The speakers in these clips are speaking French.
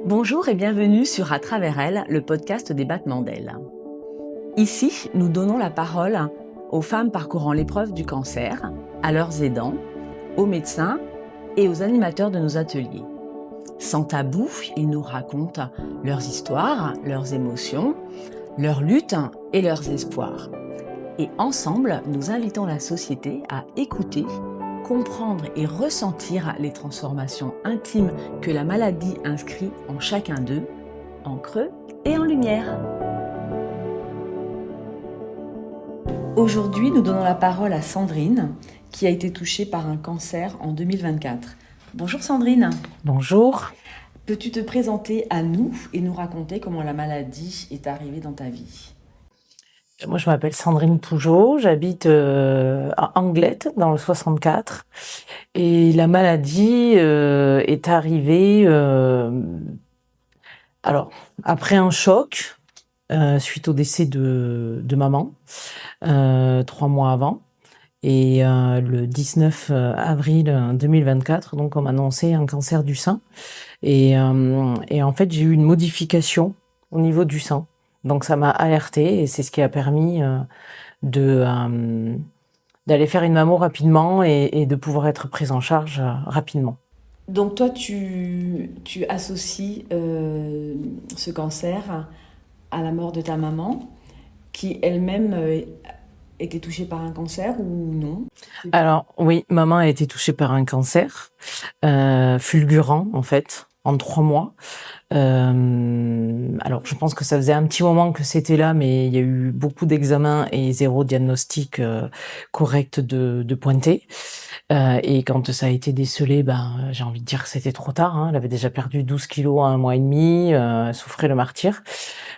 Bonjour et bienvenue sur À travers elle, le podcast des battements d'ailes. Ici, nous donnons la parole aux femmes parcourant l'épreuve du cancer, à leurs aidants, aux médecins et aux animateurs de nos ateliers. Sans tabou, ils nous racontent leurs histoires, leurs émotions, leurs luttes et leurs espoirs. Et ensemble, nous invitons la société à écouter, comprendre et ressentir les transformations intimes que la maladie inscrit en chacun d'eux, en creux et en lumière. Aujourd'hui, nous donnons la parole à Sandrine, qui a été touchée par un cancer en 2024. Bonjour Sandrine. Bonjour. Peux-tu te présenter à nous et nous raconter comment la maladie est arrivée dans ta vie ? Moi, je m'appelle Sandrine Pougeot, j'habite à Anglette, dans le 64. Et la maladie est arrivée après un choc, suite au décès de maman, 3 mois avant. Et le 19 avril 2024, donc on m'a annoncé un cancer du sein. Et en fait, j'ai eu une modification au niveau du sein. Donc ça m'a alertée et c'est ce qui a permis d'aller faire une mammo rapidement et de pouvoir être prise en charge rapidement. Donc toi, tu associes ce cancer à la mort de ta maman, qui elle-même était touchée par un cancer ou non ? Alors oui, maman a été touchée par un cancer fulgurant en fait, en 3 mois. Alors je pense que ça faisait un petit moment que c'était là, mais il y a eu beaucoup d'examens et 0 diagnostic correct de pointé. Et quand ça a été décelé, j'ai envie de dire que c'était trop tard, hein. Elle avait déjà perdu 12 kilos en 1 mois et demi, elle souffrait le martyre.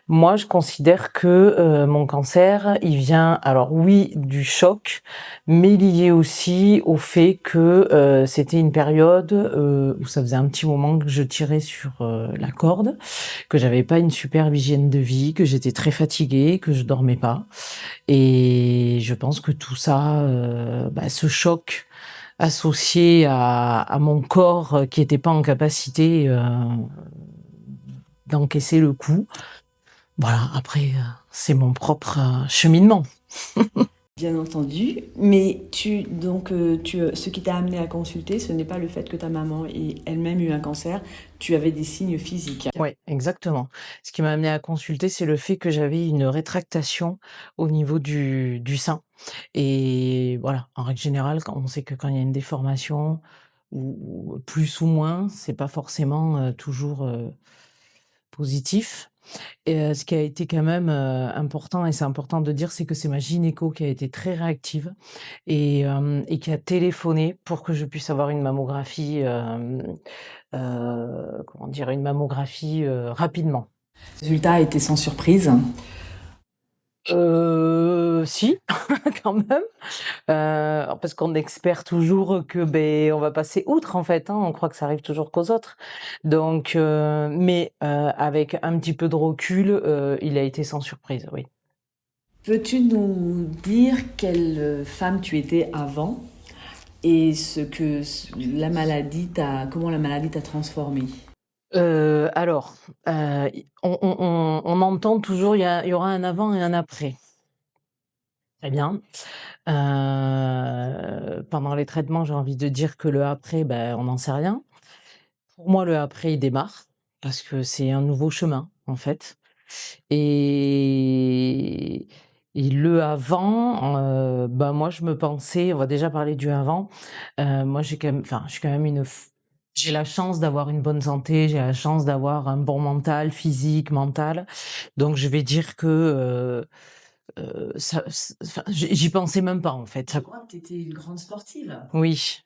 Moi, je considère que mon cancer, il vient, alors oui, du choc, mais lié aussi au fait que c'était une période où ça faisait un petit moment que je tirais sur la corde, que j'avais pas une super hygiène de vie, que j'étais très fatiguée, que je dormais pas. Et je pense que tout ça, ce choc associé à mon corps qui était pas en capacité d'encaisser le coup. Voilà, après, c'est mon propre cheminement. Bien entendu, mais ce qui t'a amené à consulter, ce n'est pas le fait que ta maman ait elle-même eu un cancer, tu avais des signes physiques. Oui, exactement. Ce qui m'a amené à consulter, c'est le fait que j'avais une rétractation au niveau du sein. Et voilà, en règle générale, on sait que quand il y a une déformation, ou plus ou moins, c'est pas forcément toujours positif. Et ce qui a été quand même important, et c'est important de dire, c'est que c'est ma gynéco qui a été très réactive et qui a téléphoné pour que je puisse avoir une mammographie, une mammographie rapidement. Le résultat a été sans surprise. Si, quand même, parce qu'on espère toujours que on va passer outre en fait, hein, on croit que ça arrive toujours qu'aux autres. Donc, mais avec un petit peu de recul, il a été sans surprise, oui. Peux-tu nous dire quelle femme tu étais avant et comment la maladie t'a transformée ? Alors, on entend toujours il y aura un avant et un après. Très bien. Pendant les traitements, j'ai envie de dire que le après, on n'en sait rien. Pour moi, le après, il démarre parce que c'est un nouveau chemin, en fait. Et le avant, moi, je me pensais, on va déjà parler du avant. Moi, je suis quand même j'ai la chance d'avoir une bonne santé, j'ai la chance d'avoir un bon mental, physique, mental. Donc je vais dire que, ça enfin, j'y pensais même pas, en fait. Je crois que tu étais une grande sportive. Oui.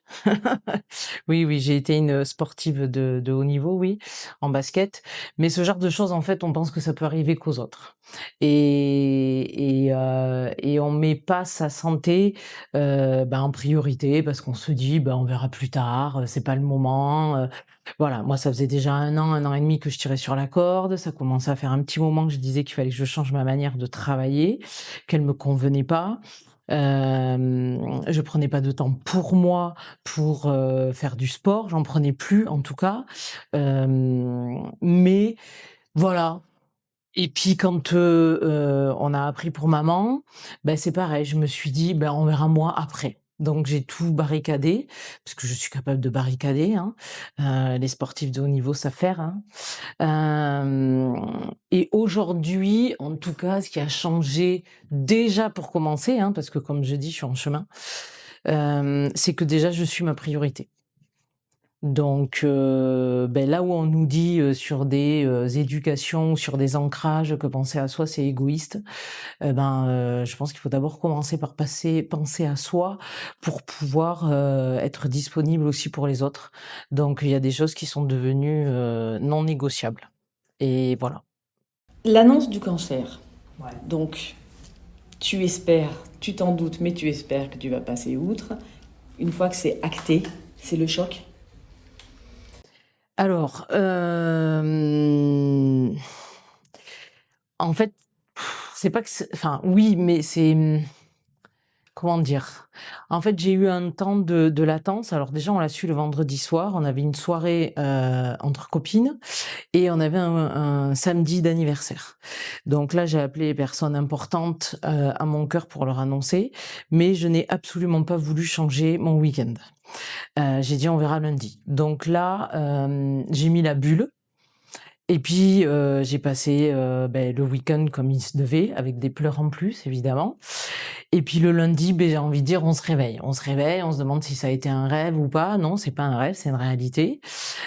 Oui, oui, j'ai été une sportive de haut niveau, oui, en basket. Mais ce genre de choses, en fait, on pense que ça peut arriver qu'aux autres. Et on met pas sa santé, en priorité parce qu'on se dit: On verra plus tard, c'est pas le moment», voilà, moi, ça faisait déjà 1 an et demi que je tirais sur la corde. Ça commençait à faire un petit moment que je disais qu'il fallait que je change ma manière de travailler, qu'elle me convenait pas. Je prenais pas de temps pour moi, pour, faire du sport, j'en prenais plus en tout cas. Mais voilà. Et puis quand, on a appris pour maman, c'est pareil, je me suis dit: «Ben, on verra moi après». Donc j'ai tout barricadé, parce que je suis capable de barricader, hein. Les sportifs de haut niveau savent faire, hein. Et aujourd'hui, en tout cas, ce qui a changé déjà pour commencer, hein, parce que comme je dis, je suis en chemin, c'est que déjà je suis ma priorité. Donc, là où on nous dit, sur des, éducations, sur des ancrages que penser à soi c'est égoïste, je pense qu'il faut d'abord commencer par penser à soi pour pouvoir, être disponible aussi pour les autres. Donc il y a des choses qui sont devenues, non négociables et voilà. L'annonce du cancer. Ouais. Donc, tu espères, tu t'en doutes, mais tu espères que tu vas passer outre. Une fois que c'est acté, c'est le choc. Alors, en fait, c'est pas que oui, mais comment dire? En fait, j'ai eu un temps de latence. Alors déjà, on l'a su le vendredi soir, on avait une soirée, entre copines et on avait un samedi d'anniversaire. Donc là, j'ai appelé les personnes importantes, à mon cœur pour leur annoncer, mais je n'ai absolument pas voulu changer mon week-end. J'ai dit: «On verra lundi». Donc là, j'ai mis la bulle et puis, j'ai passé, le week-end comme il se devait, avec des pleurs en plus évidemment. Et puis le lundi, j'ai envie de dire, on se réveille. On se réveille, on se demande si ça a été un rêve ou pas. Non, c'est pas un rêve, c'est une réalité.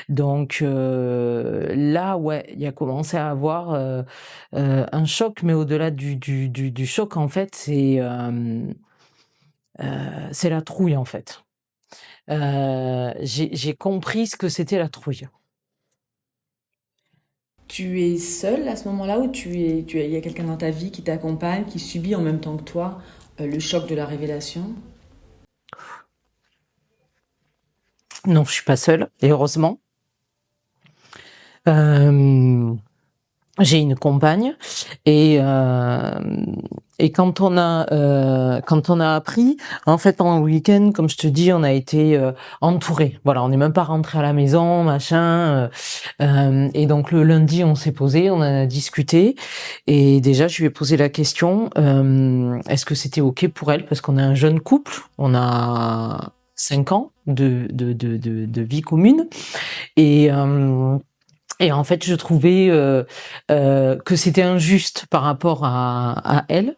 Donc, là, ouais, il y a commencé à avoir, un choc, mais au-delà du choc, en fait, c'est la trouille, en fait. J'ai compris ce que c'était la trouille. Tu es seule à ce moment-là ou il y a quelqu'un dans ta vie qui t'accompagne, qui subit en même temps que toi le choc de la révélation? Non, je suis pas seule et heureusement. Hem J'ai une compagne et quand on a appris, en fait, pendant le week-end, comme je te dis, on a été, entourés. Voilà, on n'est même pas rentrés à la maison, machin, et donc le lundi, on s'est posés, on en a discuté et déjà, je lui ai posé la question, est-ce que c'était OK pour elle? Parce qu'on est un jeune couple, on a 5 ans de vie commune et en fait, je trouvais, que c'était injuste par rapport à elle,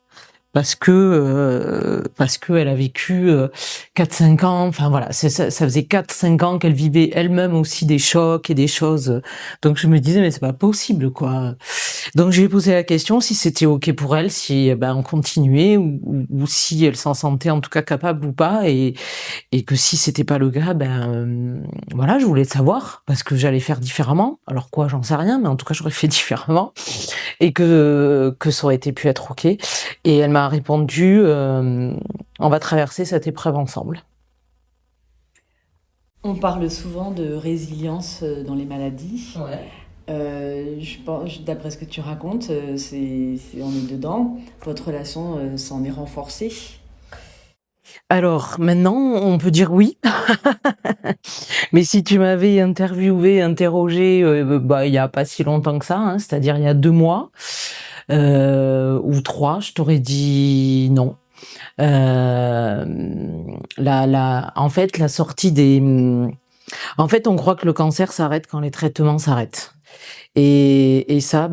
parce qu'elle a vécu, 4-5 ans, enfin voilà, ça faisait 4-5 ans qu'elle vivait elle-même aussi des chocs et des choses, donc je me disais: «Mais c'est pas possible, quoi». Donc je lui ai posé la question si c'était OK pour elle, si, on continuait ou si elle s'en sentait en tout cas capable ou pas et que si c'était pas le cas, voilà, je voulais savoir parce que j'allais faire différemment. Alors quoi, j'en sais rien, mais en tout cas, j'aurais fait différemment et que ça aurait été pu être OK. Et elle m'a répondu, on va traverser cette épreuve ensemble. On parle souvent de résilience dans les maladies. Ouais. Je pense, d'après ce que tu racontes, on est dedans. Votre relation s'en est renforcée. Alors maintenant, on peut dire oui. Mais si tu m'avais interrogé, il y a pas si longtemps que ça, hein, c'est-à-dire il y a 2 mois, ou 3, je t'aurais dit non. En fait, la sortie en fait, on croit que le cancer s'arrête quand les traitements s'arrêtent. Et ça,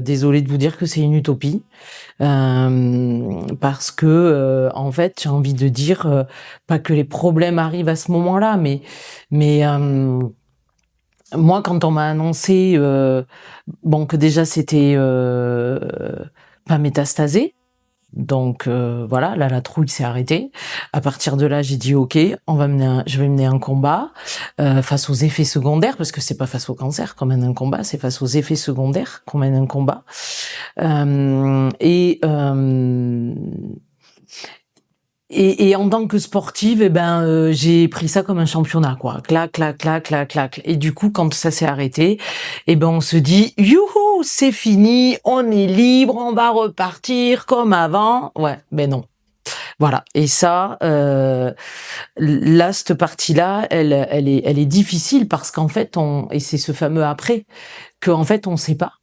désolée de vous dire que c'est une utopie. Parce que, en fait, j'ai envie de dire, pas que les problèmes arrivent à ce moment-là, mais moi, quand on m'a annoncé, que déjà c'était, pas métastasé, donc voilà, là la trouille s'est arrêtée. À partir de là, j'ai dit OK, je vais mener un combat face aux effets secondaires, parce que c'est pas face au cancer qu'on mène un combat, c'est face aux effets secondaires qu'on mène un combat. Et en tant que sportive, j'ai pris ça comme un championnat, quoi. Clac, clac, clac, clac, clac. Et du coup, quand ça s'est arrêté, on se dit, youhou, c'est fini, on est libre, on va repartir comme avant. Ouais, non. Voilà. Et ça, là, cette partie-là, elle est difficile parce qu'en fait, et c'est ce fameux après, qu'en fait, on sait pas.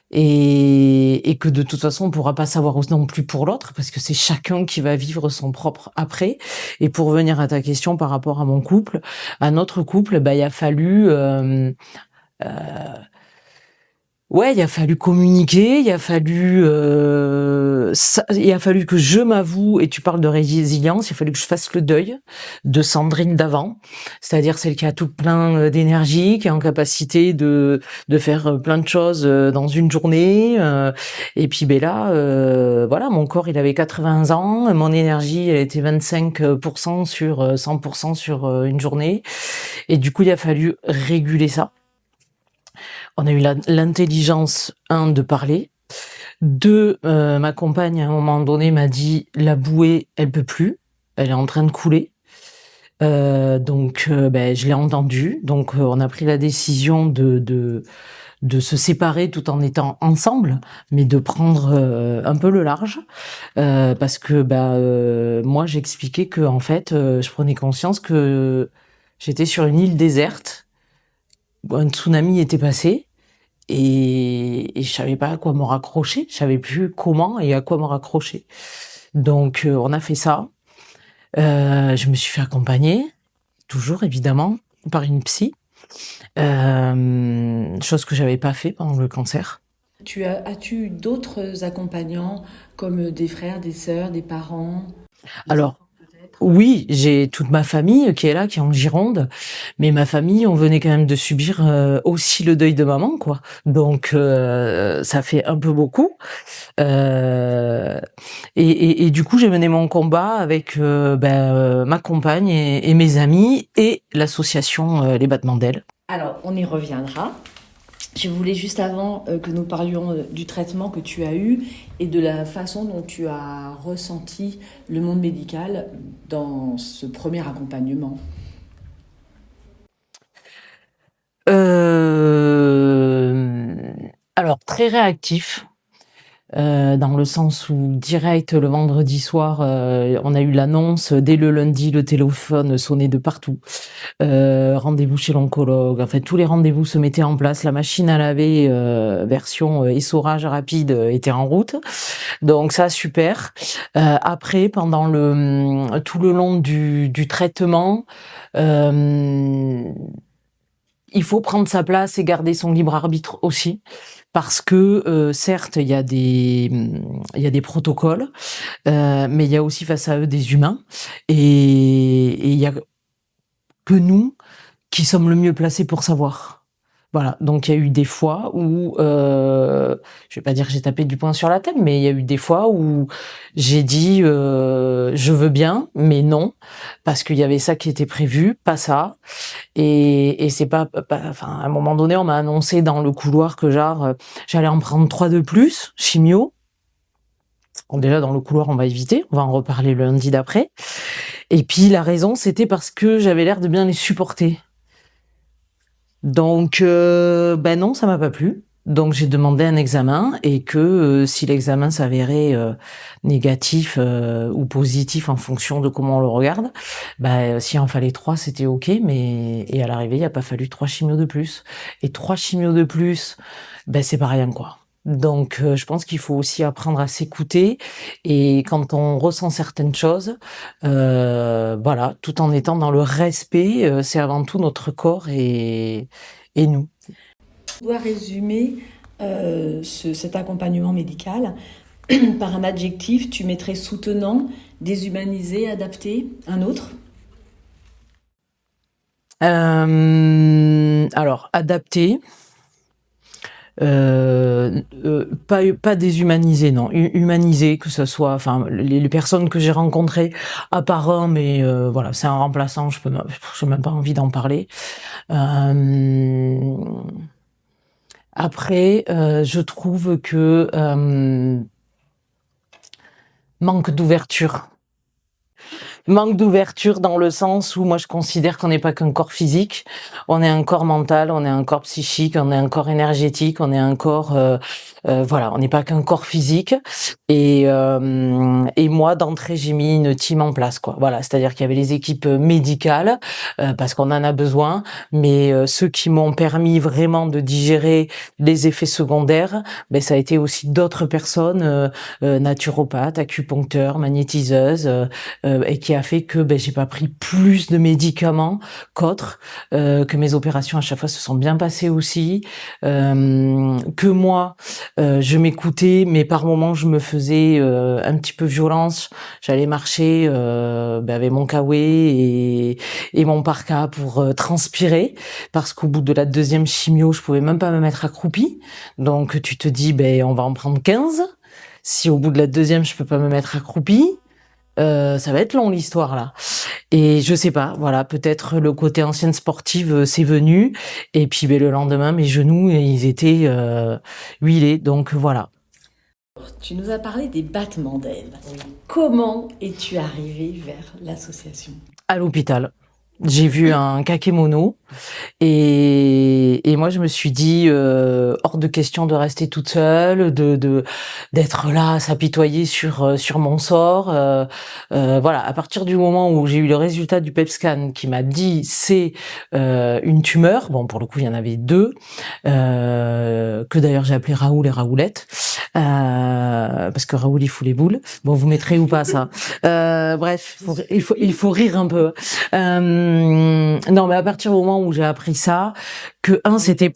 Et que de toute façon, on pourra pas savoir non plus pour l'autre, parce que c'est chacun qui va vivre son propre après. Et pour revenir à ta question par rapport à mon couple, à notre couple, bah, il a fallu, ouais, il a fallu communiquer, il a fallu que je m'avoue, et tu parles de résilience, il a fallu que je fasse le deuil de Sandrine d'avant, c'est-à-dire celle qui a tout plein d'énergie, qui est en capacité de faire plein de choses dans une journée, et puis ben là, voilà, mon corps il avait 80 ans, mon énergie elle était 25% sur 100% sur une journée, et du coup il a fallu réguler ça. On a eu l'intelligence, de parler. Deux, ma compagne, à un moment donné, m'a dit: «La bouée, elle peut plus, elle est en train de couler». Donc je l'ai entendu. Donc on a pris la décision de se séparer tout en étant ensemble, mais de prendre, un peu le large. Parce que, moi, j'expliquais qu'en fait, je prenais conscience que j'étais sur une île déserte, où un tsunami était passé. Et je savais pas à quoi me raccrocher, je savais plus comment et à quoi me raccrocher. Donc on a fait ça. Je me suis fait accompagner, toujours évidemment, par une psy, chose que j'avais pas fait pendant le cancer. As-tu eu d'autres accompagnants, comme des frères, des sœurs, des parents, des Alors, enfants peut-être? oui, j'ai toute ma famille qui est là, qui est en Gironde, mais ma famille, on venait quand même de subir aussi le deuil de maman, quoi. Donc ça fait un peu beaucoup. Euh, et du coup, j'ai mené mon combat avec ma compagne et mes amis et l'association Les Battements d'Ailes. Alors, on y reviendra. Je voulais juste avant que nous parlions du traitement que tu as eu et de la façon dont tu as ressenti le monde médical dans ce premier accompagnement. Euh, alors, très réactif. Dans le sens où direct le vendredi soir, on a eu l'annonce, dès le lundi, le téléphone sonnait de partout. Rendez-vous chez l'oncologue, en fait tous les rendez-vous se mettaient en place, la machine à laver version essorage rapide était en route. Donc ça super. Après pendant tout le long du traitement, il faut prendre sa place et garder son libre arbitre aussi, parce que certes il y a des protocoles, mais il y a aussi face à eux des humains, et il y a que nous qui sommes le mieux placés pour savoir. Voilà, donc il y a eu des fois où, je vais pas dire que j'ai tapé du poing sur la table, mais il y a eu des fois où j'ai dit, je veux bien, mais non, parce qu'il y avait ça qui était prévu, pas ça. Et c'est enfin, à un moment donné, on m'a annoncé dans le couloir que genre, j'allais en prendre 3 de plus, chimio. Bon, déjà, dans le couloir, on va éviter, on va en reparler le lundi d'après. Et puis, la raison, c'était parce que j'avais l'air de bien les supporter. Donc, non, ça m'a pas plu. Donc, j'ai demandé un examen, et que si l'examen s'avérait négatif ou positif en fonction de comment on le regarde, s'il en fallait 3, c'était ok. Et à l'arrivée, il a pas fallu 3 chimios de plus. Et 3 chimios de plus, c'est pas rien, quoi. Donc, je pense qu'il faut aussi apprendre à s'écouter, et quand on ressent certaines choses, voilà, tout en étant dans le respect, c'est avant tout notre corps et nous. Tu dois résumer cet accompagnement médical par un adjectif, tu mettrais soutenant, déshumanisé, adapté, un autre? Alors, adapté, pas déshumanisé, non, humanisé, que ce soit, enfin, les personnes que j'ai rencontrées, à part un, mais voilà, c'est un remplaçant, j'ai même pas envie d'en parler. Après, je trouve que manque d'ouverture. manque d'ouverture dans le sens où moi je considère qu'on n'est pas qu'un corps physique, on est un corps mental, on est un corps psychique, on est un corps énergétique, on est un corps voilà, on n'est pas qu'un corps physique. Et moi d'entrée j'ai mis une team en place quoi. Voilà, c'est-à-dire qu'il y avait les équipes médicales parce qu'on en a besoin, mais ceux qui m'ont permis vraiment de digérer les effets secondaires, ben ça a été aussi d'autres personnes naturopathes, acupuncteurs, magnétiseuses et qui a fait que ben j'ai pas pris plus de médicaments qu'autres, que mes opérations à chaque fois se sont bien passées aussi, que moi je m'écoutais, mais par moments je me faisais un petit peu violence. J'allais marcher avec mon kawaii et mon parka pour transpirer, parce qu'au bout de la deuxième chimio, je pouvais même pas me mettre accroupie. Donc tu te dis, ben on va en prendre 15. Si au bout de la deuxième, je peux pas me mettre accroupie, ça va être long l'histoire là. Et je sais pas, voilà, peut-être le côté ancienne sportive c'est venu, et puis ben, le lendemain mes genoux ils étaient huilés, donc voilà. Tu nous as parlé des battements d'ailes. Comment es-tu arrivée vers l'association? À l'hôpital. J'ai vu un kakémono et moi je me suis dit hors de question de rester toute seule, d'être là à s'apitoyer sur mon sort. Voilà, à partir du moment où j'ai eu le résultat du PET scan qui m'a dit c'est une tumeur, bon pour le coup il y en avait deux, que d'ailleurs j'ai appelé Raoul et Raoulette, parce que Raoul il fout les boules. Bon vous mettrez ou pas ça. Bref, il faut rire un peu. Non, mais à partir du moment où j'ai appris ça, que c'était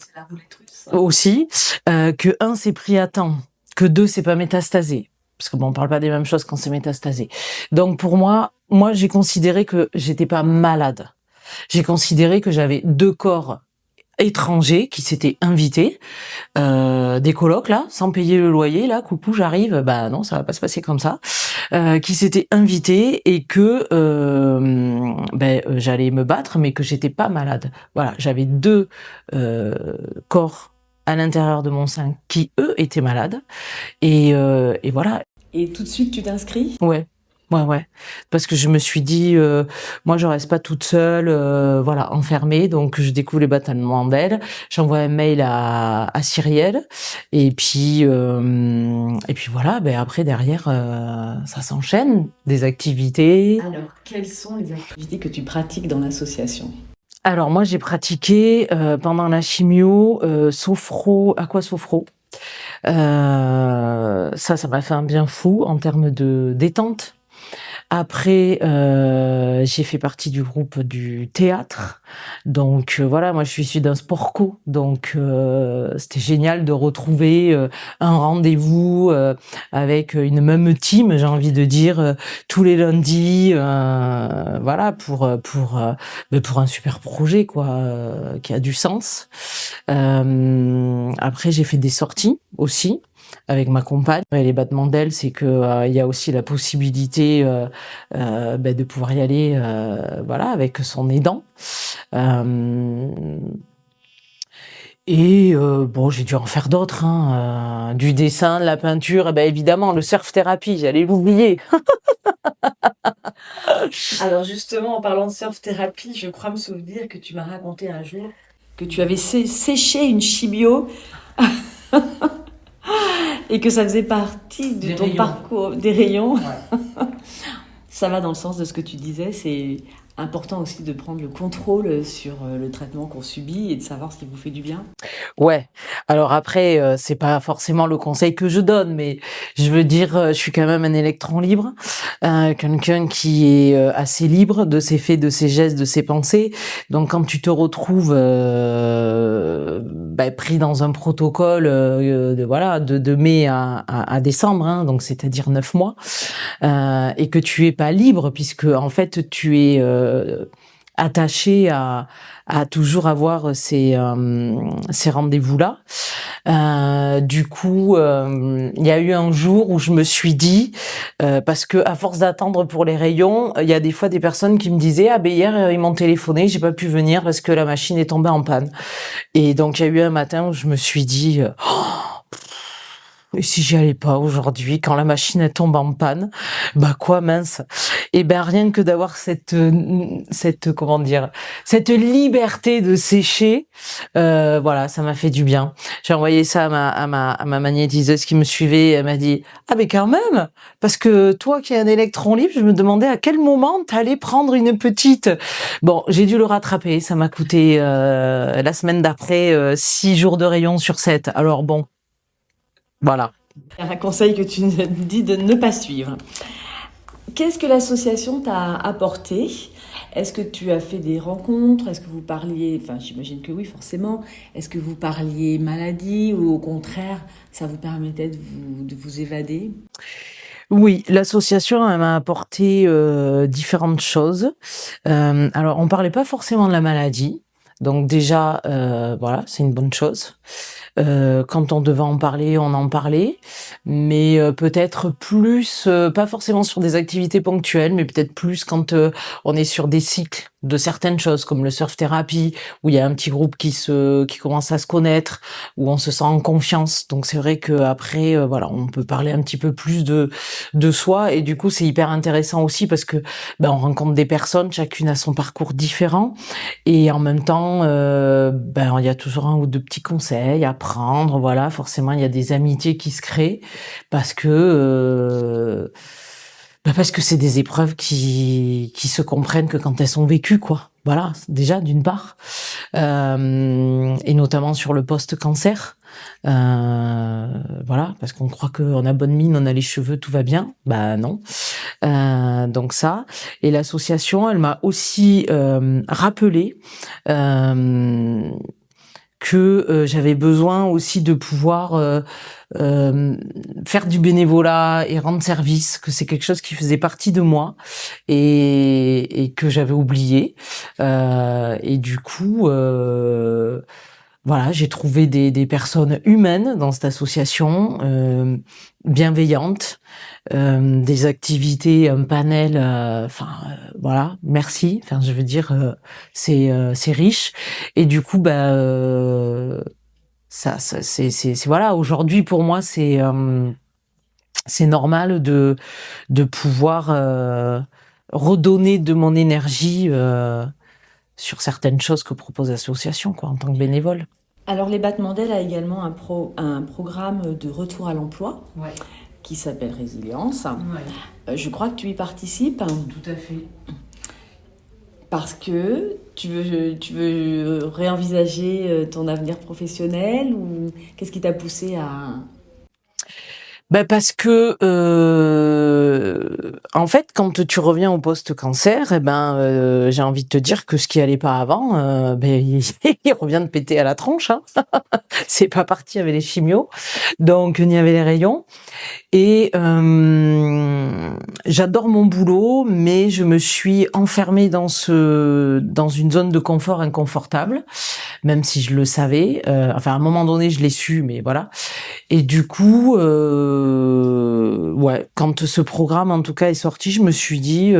aussi, que c'est pris à temps, que c'est pas métastasé. Parce que bon, on parle pas des mêmes choses quand c'est métastasé. Donc pour moi, j'ai considéré que j'étais pas malade. J'ai considéré que j'avais deux corps étrangers qui s'étaient invités, des colocs là, sans payer le loyer là, coucou j'arrive, bah non ça va pas se passer comme ça, qui s'étaient invités et que j'allais me battre mais que j'étais pas malade. Voilà, j'avais deux corps à l'intérieur de mon sein qui eux étaient malades et voilà. Et tout de suite tu t'inscris? Ouais. Parce que je me suis dit, moi je reste pas toute seule, voilà, enfermée, donc je découvre les battements d'ailes. J'envoie un mail à Cyrielle, et puis voilà. Ben après derrière, ça s'enchaîne, des activités. Alors, quelles sont les activités que tu pratiques dans l'association? Alors moi j'ai pratiqué pendant la chimio aquasophro. Ça m'a fait un bien fou en termes de détente. Après, j'ai fait partie du groupe du théâtre. Donc voilà, moi je suis issue d'un sport co. Donc c'était génial de retrouver un rendez-vous avec une même team, j'ai envie de dire, tous les lundis, voilà, pour un super projet quoi, qui a du sens. Après j'ai fait des sorties aussi avec ma compagne. Et les battements d'ailes, c'est que il y a aussi la possibilité de pouvoir y aller voilà, avec son aidant. Bon, j'ai dû en faire d'autres, hein, du dessin, de la peinture, et ben évidemment le surf thérapie, j'allais l'oublier. Alors justement, en parlant de surf thérapie, je crois me souvenir que tu m'as raconté un jour que tu avais séché une chimio et que ça faisait partie de ton parcours, des rayons. Ouais. Ça va dans le sens de ce que tu disais, c'est important aussi de prendre le contrôle sur le traitement qu'on subit et de savoir ce qui vous fait du bien. Ouais. Alors après, c'est pas forcément le conseil que je donne, mais je veux dire, je suis quand même un électron libre, quelqu'un qui est assez libre de ses faits, de ses gestes, de ses pensées. Donc quand tu te retrouves pris dans un protocole de mai à décembre, hein, donc c'est-à-dire 9 mois, et que tu es pas libre puisque en fait tu es attaché à toujours avoir ces rendez-vous-là. Du coup, il y a eu un jour où je me suis dit, parce que à force d'attendre pour les rayons, il y a des fois des personnes qui me disaient hier ils m'ont téléphoné, j'ai pas pu venir parce que la machine est tombée en panne. Et donc il y a eu un matin où je me suis dit Et si j'y allais pas aujourd'hui, quand la machine elle tombe en panne, bah quoi mince. Et ben rien que d'avoir cette comment dire, cette liberté de sécher, voilà, ça m'a fait du bien. J'ai envoyé ça à ma magnétiseuse qui me suivait. Elle m'a dit ah mais quand même, parce que toi qui as un électron libre, je me demandais à quel moment t'allais prendre une petite. Bon, j'ai dû le rattraper. Ça m'a coûté la semaine d'après 6 jours de rayon sur 7. Alors bon. Voilà. Un conseil que tu nous dis de ne pas suivre. Qu'est-ce que l'association t'a apporté? Est-ce que tu as fait des rencontres? Est-ce que vous parliez, enfin j'imagine que oui forcément, est-ce que vous parliez maladie ou au contraire ça vous permettait de vous évader? Oui, l'association, elle m'a apporté différentes choses. Alors, on parlait pas forcément de la maladie, donc déjà, voilà, c'est une bonne chose. Quand on devait en parler, on en parlait, mais peut-être plus, pas forcément sur des activités ponctuelles, mais peut-être plus quand on est sur des cycles de certaines choses, comme le surf thérapie, où il y a un petit groupe qui commence à se connaître, où on se sent en confiance. Donc c'est vrai que après, voilà, on peut parler un petit peu plus de soi, et du coup c'est hyper intéressant aussi parce que ben on rencontre des personnes, chacune a son parcours différent. Et en même temps, ben il y a toujours un ou deux petits conseils à prendre. Voilà, forcément, il y a des amitiés qui se créent parce que parce que c'est des épreuves qui se comprennent que quand elles sont vécues, quoi. Voilà, déjà d'une part, et notamment sur le post-cancer. Voilà, parce qu'on croit qu'on a bonne mine, on a les cheveux, tout va bien. Bah non. Donc ça. Et l'association, elle m'a aussi rappelé que j'avais besoin aussi de pouvoir faire du bénévolat et rendre service, que c'est quelque chose qui faisait partie de moi et que j'avais oublié. Et du coup, voilà, j'ai trouvé des personnes humaines dans cette association, bienveillantes, des activités, un panel, voilà, merci. Enfin, je veux dire, c'est riche. Et du coup, ça c'est voilà. Aujourd'hui, pour moi, c'est normal de pouvoir redonner de mon énergie sur certaines choses que propose l'association, quoi, en tant que bénévole. Alors les Batmandel a également un programme de retour à l'emploi Ouais, qui s'appelle Résilience. ouais, Je crois que tu y participes tout à fait. parce que tu veux réenvisager ton avenir professionnel ou qu'est-ce qui t'a poussé à... Ben parce que en fait, quand tu reviens au post-cancer, j'ai envie de te dire que ce qui allait pas avant, il revient de péter à la tronche. Hein. C'est pas parti avec les chimios, donc ni avec les rayons. Et j'adore mon boulot, mais je me suis enfermée dans une zone de confort inconfortable, même si je le savais. Enfin, à un moment donné, je l'ai su, mais voilà. Et du coup, ouais, quand ce programme en tout cas est sorti, je me suis dit,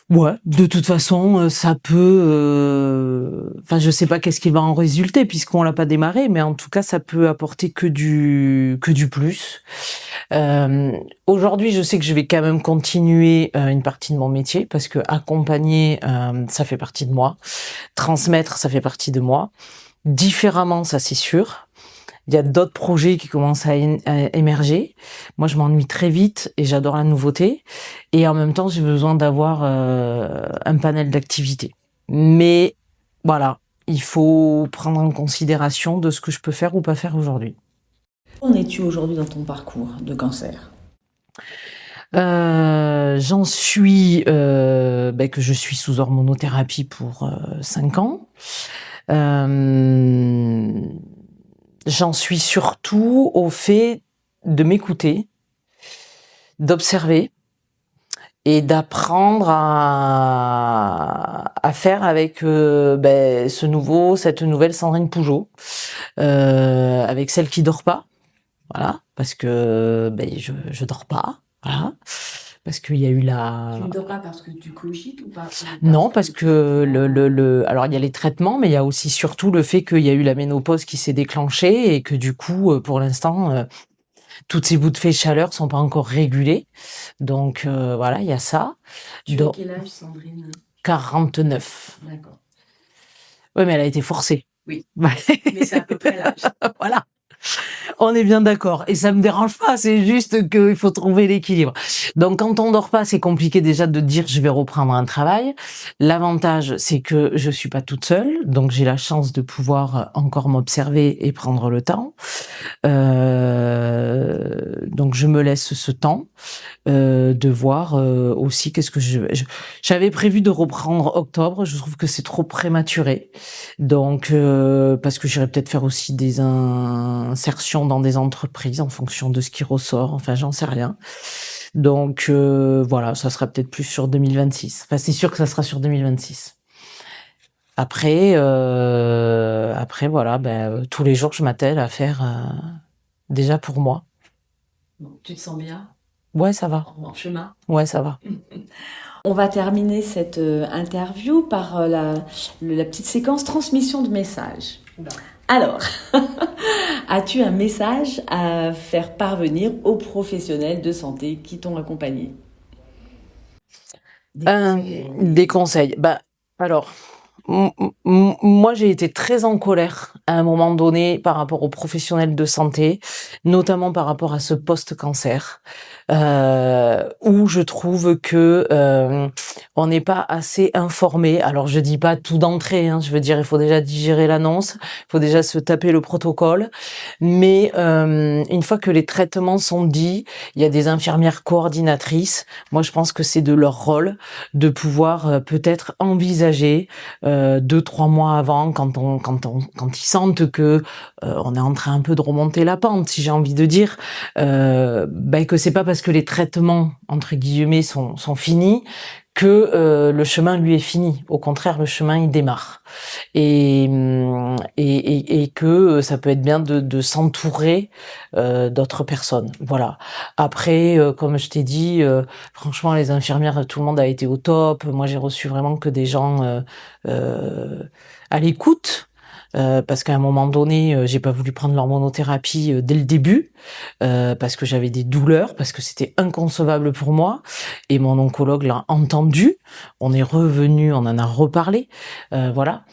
ouais, de toute façon, ça peut. Enfin, je sais pas qu'est-ce qui va en résulter puisqu'on l'a pas démarré, mais en tout cas, ça peut apporter que du plus. Aujourd'hui, je sais que je vais quand même continuer une partie de mon métier parce que accompagner, ça fait partie de moi. Transmettre, ça fait partie de moi. Différemment, ça c'est sûr. Il y a d'autres projets qui commencent à émerger. Moi, je m'ennuie très vite et j'adore la nouveauté. Et en même temps, j'ai besoin d'avoir un panel d'activités. Mais voilà, il faut prendre en considération de ce que je peux faire ou pas faire aujourd'hui. Où en es-tu aujourd'hui dans ton parcours de cancer? J'en suis que je suis sous hormonothérapie pour 5 ans. J'en suis surtout au fait de m'écouter, d'observer et d'apprendre à faire avec cette nouvelle Sandrine Pougeot, avec celle qui dort pas, voilà, parce que je dors pas, voilà. parce qu'il y a eu Tu la... ne dors pas parce que tu cogites ou pas? Non, parce que alors il y a les traitements, mais il y a aussi surtout le fait qu'il y a eu la ménopause qui s'est déclenchée et que du coup, pour l'instant, toutes ces bouffées de chaleur sont pas encore régulées. Donc voilà, il y a ça. Tu as Donc quel âge, Sandrine? 49. D'accord. Ouais, mais elle a été forcée. Oui, Ouais. mais c'est à peu près l'âge. Voilà. On est bien d'accord. Et ça me dérange pas, c'est juste qu'il faut trouver l'équilibre. Donc, quand on dort pas, c'est compliqué déjà de dire je vais reprendre un travail. L'avantage, c'est que je suis pas toute seule. Donc, j'ai la chance de pouvoir encore m'observer et prendre le temps. Donc, je me laisse ce temps. De voir aussi qu'est-ce que j'avais prévu de reprendre octobre. Je trouve que c'est trop prématuré, donc parce que j'irais peut-être faire aussi des insertions dans des entreprises en fonction de ce qui ressort. Enfin, j'en sais rien. Donc voilà, ça sera peut-être plus sur 2026. Enfin, c'est sûr que ça sera sur 2026. Après voilà, tous les jours je m'attelle à faire déjà pour moi. Bon, tu te sens bien Ouais, ça va. en chemin? Ouais, ça va. On va terminer cette interview par la petite séquence transmission de messages. Alors, as-tu un message à faire parvenir aux professionnels de santé qui t'ont accompagné? Des conseils. Alors, moi, j'ai été très en colère à un moment donné par rapport aux professionnels de santé, notamment par rapport à ce post-cancer, où je trouve que on n'est pas assez informé. Alors, je dis pas tout d'entrée, hein, je veux dire, il faut déjà digérer l'annonce, il faut déjà se taper le protocole, mais une fois que les traitements sont dits, il y a des infirmières coordinatrices. Moi, je pense que c'est de leur rôle de pouvoir peut-être envisager 2-3 mois avant, quand ils sentent que on est en train un peu de remonter la pente, si j'ai envie de dire, que c'est pas parce que les traitements entre guillemets sont finis que le chemin lui est fini. Au contraire, le chemin il démarre. Et que ça peut être bien de s'entourer d'autres personnes. Voilà. Après, comme je t'ai dit, franchement, les infirmières, tout le monde a été au top. Moi, j'ai reçu vraiment que des gens à l'écoute. Parce qu'à un moment donné, j'ai pas voulu prendre l'hormonothérapie dès le début, parce que j'avais des douleurs, parce que c'était inconcevable pour moi. Et mon oncologue l'a entendu. On est revenu, on en a reparlé. Voilà.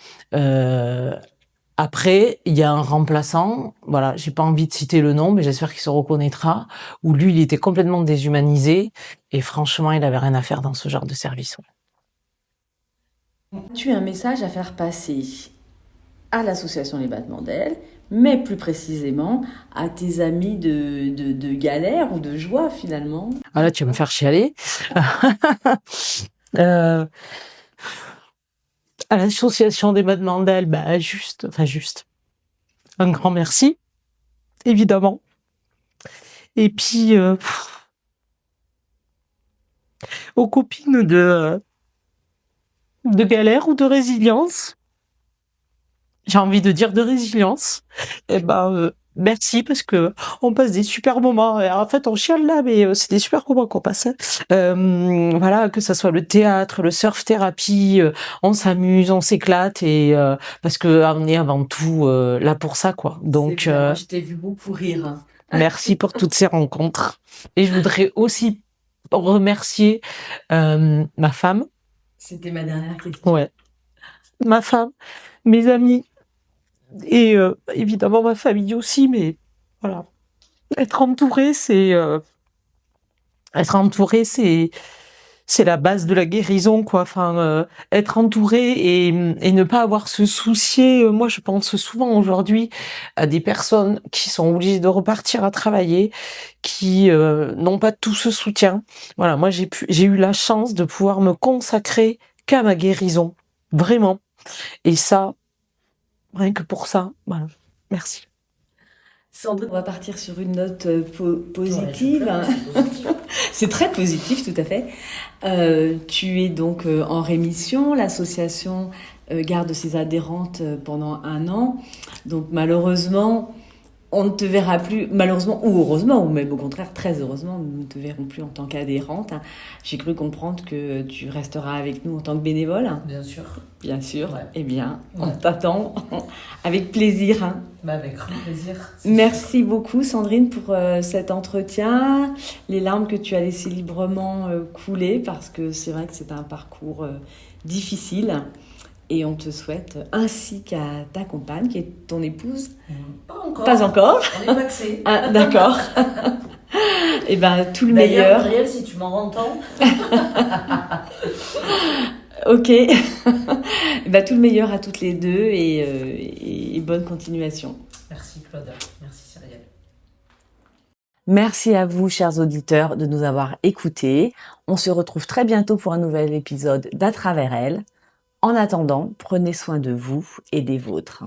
Après, il y a un remplaçant, voilà, j'ai pas envie de citer le nom, mais j'espère qu'il se reconnaîtra, où lui, il était complètement déshumanisé, et franchement, il avait rien à faire dans ce genre de service. Tu as un message à faire passer à l'association Les Battements d'Ailes, mais plus précisément à tes amis de galère ou de joie finalement. Ah là, tu vas me faire chialer. euh, à l'association des Battements d'Ailes, juste, un grand merci, évidemment. Et puis, aux copines de galère ou de résilience, j'ai envie de dire de résilience, merci, parce que on passe des super moments. En fait, on chiale là, mais c'est des super moments qu'on passe. Voilà, que ça soit le théâtre, le surf thérapie, on s'amuse, on s'éclate, et parce que on est avant tout là pour ça, quoi. Donc, moi, je t'ai vu beaucoup rire. Merci pour toutes ces rencontres. Et je voudrais aussi remercier ma femme. C'était ma dernière question. Ouais, ma femme, mes amis. Et évidemment ma famille aussi, mais voilà. Être entouré, c'est la base de la guérison, quoi. Enfin, être entouré et ne pas avoir se soucier. Moi, je pense souvent aujourd'hui à des personnes qui sont obligées de repartir à travailler, qui n'ont pas tout ce soutien. Voilà, moi j'ai eu la chance de pouvoir me consacrer qu'à ma guérison, vraiment. Et ça, rien que pour ça, voilà. Merci. Sandrine, on va partir sur une note positive. Ouais, c'est très positif, tout à fait. Tu es donc en rémission. L'association garde ses adhérentes pendant 1 an. Donc malheureusement, on ne te verra plus, malheureusement ou heureusement, ou même au contraire très heureusement, nous ne te verrons plus en tant qu'adhérente. J'ai cru comprendre que tu resteras avec nous en tant que bénévole. Bien sûr. Bien sûr. Ouais. Eh bien, Ouais. on t'attend avec plaisir. Avec grand plaisir. Merci beaucoup Sandrine pour cet entretien, les larmes que tu as laissées librement couler parce que c'est vrai que c'est un parcours difficile. Et on te souhaite, ainsi qu'à ta compagne, qui est ton épouse. Pas encore. Pas encore. On est paxés. Ah, d'accord. Et ben tout le D'ailleurs, meilleur. Gabriel, si tu m'en entends. Ok. Et ben tout le meilleur à toutes les deux et bonne continuation. Merci Claude. Merci Cyrielle. Merci à vous, chers auditeurs, de nous avoir écoutés. On se retrouve très bientôt pour un nouvel épisode d'À travers elle. En attendant, prenez soin de vous et des vôtres.